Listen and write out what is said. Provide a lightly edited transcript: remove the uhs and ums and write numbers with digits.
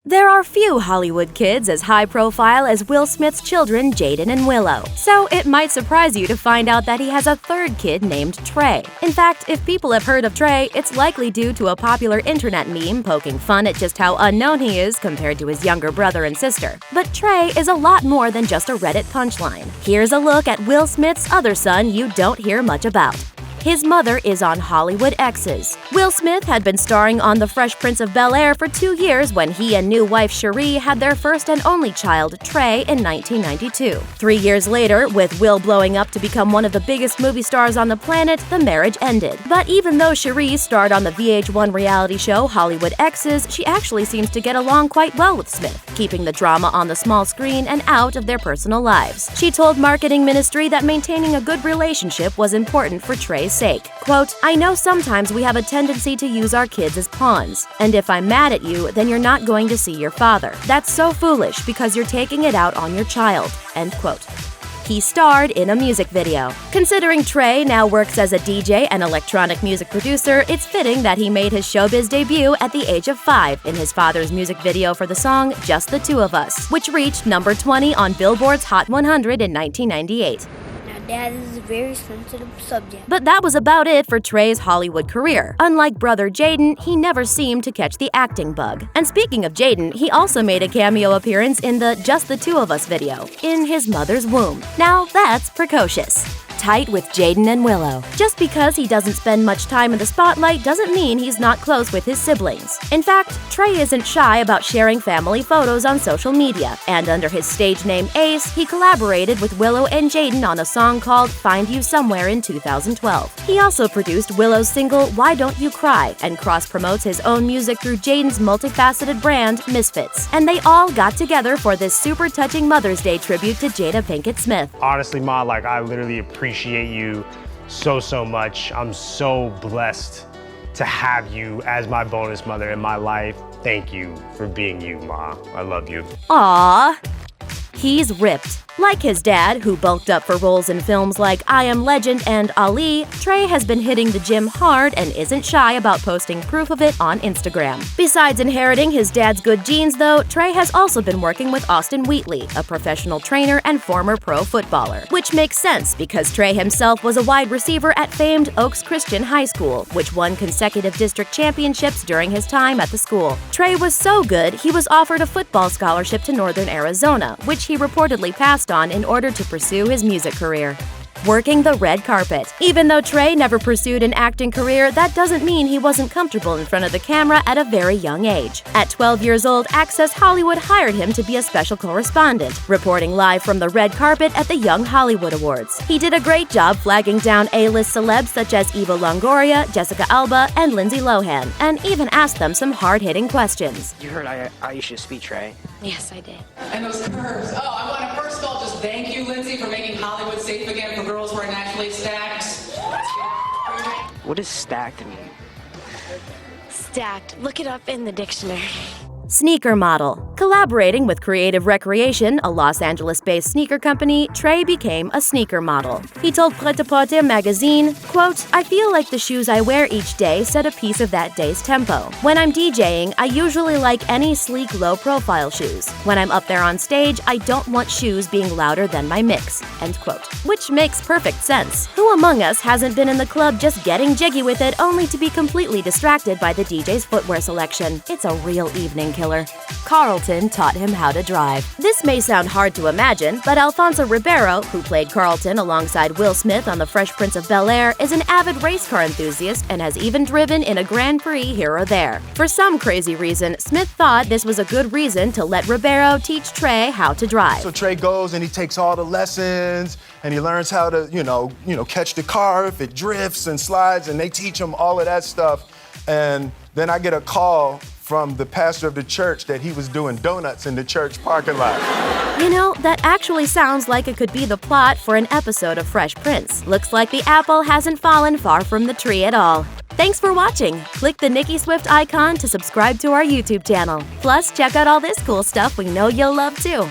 There are few Hollywood kids as high-profile as Will Smith's children, Jaden and Willow. So it might surprise you to find out that he has a third kid named Trey. In fact, if people have heard of Trey, it's likely due to a popular internet meme poking fun at just how unknown he is compared to his younger brother and sister. But Trey is a lot more than just a Reddit punchline. Here's a look at Will Smith's other son you don't hear much about. His mother is on Hollywood Exes. Will Smith had been starring on The Fresh Prince of Bel-Air for 2 years when he and new wife Cherie had their first and only child, Trey, in 1992. 3 years later, with Will blowing up to become one of the biggest movie stars on the planet, the marriage ended. But even though Cherie starred on the VH1 reality show Hollywood Exes, she actually seems to get along quite well with Smith, keeping the drama on the small screen and out of their personal lives. She told Marketing Ministry that maintaining a good relationship was important for Trey's sake. Quote, "I know sometimes we have a tendency to use our kids as pawns, and if I'm mad at you, then you're not going to see your father. That's so foolish because you're taking it out on your child." End quote. He starred in a music video. Considering Trey now works as a DJ and electronic music producer, it's fitting that he made his showbiz debut at the age of 5 in his father's music video for the song Just the Two of Us, which reached number 20 on Billboard's Hot 100 in 1998. Dad, this is a very sensitive subject. But that was about it for Trey's Hollywood career. Unlike brother Jaden, he never seemed to catch the acting bug. And speaking of Jaden, he also made a cameo appearance in the Just the Two of Us video, in his mother's womb. Now that's precocious. Tight with Jaden and Willow. Just because he doesn't spend much time in the spotlight doesn't mean he's not close with his siblings. In fact, Trey isn't shy about sharing family photos on social media, and under his stage name Ace, he collaborated with Willow and Jaden on a song called Find You Somewhere in 2012. He also produced Willow's single Why Don't You Cry and cross-promotes his own music through Jaden's multifaceted brand, Misfits. And they all got together for this super touching Mother's Day tribute to Jada Pinkett Smith. Honestly, Ma, I literally appreciate you so much. I'm so blessed to have you as my bonus mother in my life. Thank you for being you, Ma. I love you. Aww. He's ripped. Like his dad, who bulked up for roles in films like I Am Legend and Ali, Trey has been hitting the gym hard and isn't shy about posting proof of it on Instagram. Besides inheriting his dad's good genes, though, Trey has also been working with Austin Wheatley, a professional trainer and former pro footballer. Which makes sense because Trey himself was a wide receiver at famed Oaks Christian High School, which won consecutive district championships during his time at the school. Trey was so good, he was offered a football scholarship to Northern Arizona, which he reportedly passed on in order to pursue his music career. Working the red carpet. Even though Trey never pursued an acting career, that doesn't mean he wasn't comfortable in front of the camera at a very young age. At 12 years old, Access Hollywood hired him to be a special correspondent, reporting live from the red carpet at the Young Hollywood Awards. He did a great job flagging down A-list celebs such as Eva Longoria, Jessica Alba, and Lindsay Lohan, and even asked them some hard-hitting questions. You heard Aisha's speech, right? Yes, I did. And those curves. Oh, I want to first of all just thank you, Lindsay, for making Hollywood safe again for girls who are naturally stacked. What does stacked mean? Stacked. Look it up in the dictionary. Sneaker model. Collaborating with Creative Recreation, a Los Angeles-based sneaker company, Trey became a sneaker model. He told Pret-a-Porter magazine, quote, "I feel like the shoes I wear each day set a piece of that day's tempo. When I'm DJing, I usually like any sleek, low-profile shoes. When I'm up there on stage, I don't want shoes being louder than my mix." End quote. Which makes perfect sense. Who among us hasn't been in the club just getting jiggy with it only to be completely distracted by the DJ's footwear selection? It's a real evening killer. Carlton taught him how to drive. This may sound hard to imagine, but Alfonso Ribeiro, who played Carlton alongside Will Smith on The Fresh Prince of Bel-Air, is an avid race car enthusiast and has even driven in a Grand Prix here or there. For some crazy reason, Smith thought this was a good reason to let Ribeiro teach Trey how to drive. So Trey goes and he takes all the lessons and he learns how to, catch the car if it drifts and slides, and they teach him all of that stuff. And then I get a call from the pastor of the church that he was doing donuts in the church parking lot. You know, that actually sounds like it could be the plot for an episode of Fresh Prince. Looks like the apple hasn't fallen far from the tree at all. Thanks for watching. Click the Nicki Swift icon to subscribe to our YouTube channel. Plus, check out all this cool stuff we know you'll love too.